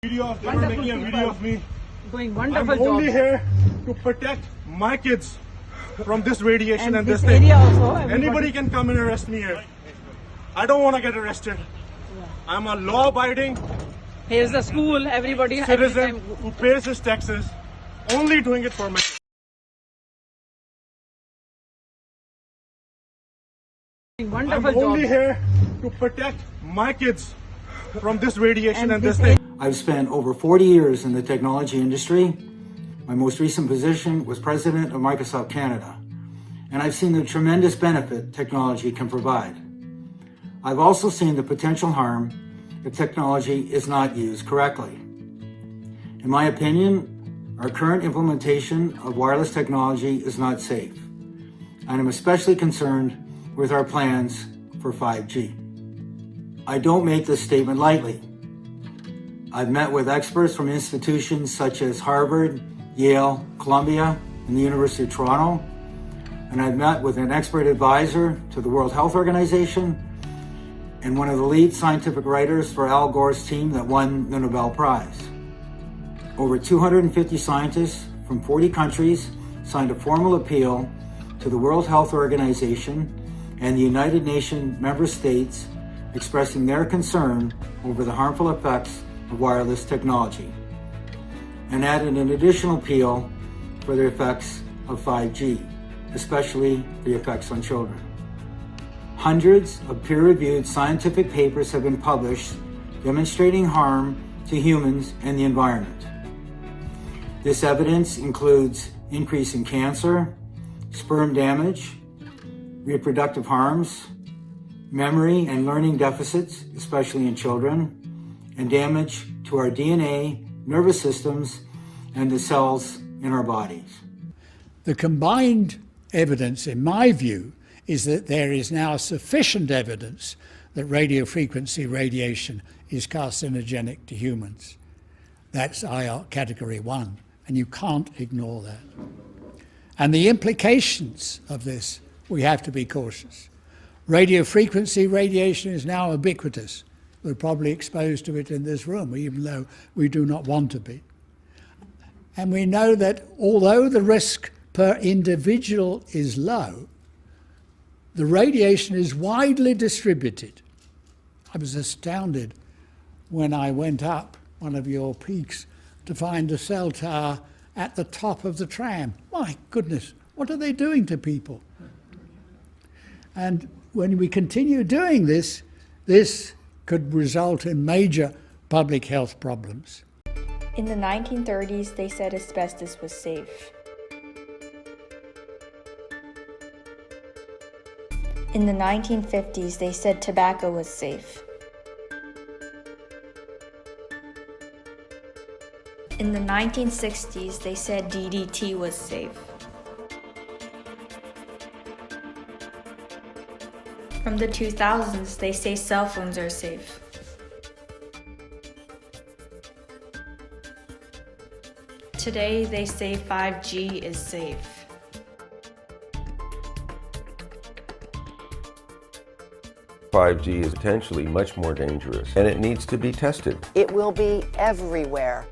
Videos, they were making a video of me. Doing I'm wonderful job. only here to protect my kids from this radiation and this this thing. area also. Anybody can come and arrest me here. I don't want to get arrested. I'm a law-abiding Here's the school. Everybody. citizen who pays his taxes, only doing it for my kids. Doing I'm wonderful job. only here to protect my kids from this radiation and this thing. I've spent over 40 years in the technology industry. My most recent position was president of Microsoft Canada, and I've seen the tremendous benefit technology can provide. I've also seen the potential harm if technology is not used correctly. In my opinion, our current implementation of wireless technology is not safe, and I'm especially concerned with our plans for 5G. I don't make this statement lightly. I've met with experts from institutions such as Harvard, Yale, Columbia, and the University of Toronto, and I've met with an expert advisor to the World Health Organization and one of the lead scientific writers for Al Gore's team that won the Nobel Prize. Over 250 scientists from 40 countries signed a formal appeal to the World Health Organization and the United Nations member states expressing their concern over the harmful effects of wireless technology, and added an additional appeal for the effects of 5G, especially the effects on children. Hundreds of peer-reviewed scientific papers have been published demonstrating harm to humans and the environment. This evidence includes increase in cancer, sperm damage, reproductive harms, memory and learning deficits, especially in children, and damage to our DNA, nervous systems, and the cells in our bodies. The combined evidence, in my view, is that there is now sufficient evidence that radio frequency radiation is carcinogenic to humans. That's IR category 1, and you can't ignore that. And the implications of this, we have to be cautious. Radio frequency radiation is now ubiquitous. We're probably exposed to it in this room, even though we do not want to be. And we know that although the risk per individual is low, the radiation is widely distributed. I was astounded when I went up one of your peaks to find a cell tower at the top of the tram. My goodness, what are they doing to people? And when we continue doing this, this could result in major public health problems. In the 1930s, they said asbestos was safe. In the 1950s, they said tobacco was safe. In the 1960s, they said DDT was safe. From the 2000s, they say cell phones are safe. Today, they say 5G is safe. "5G is potentially much more dangerous, and it needs to be tested." It will be everywhere.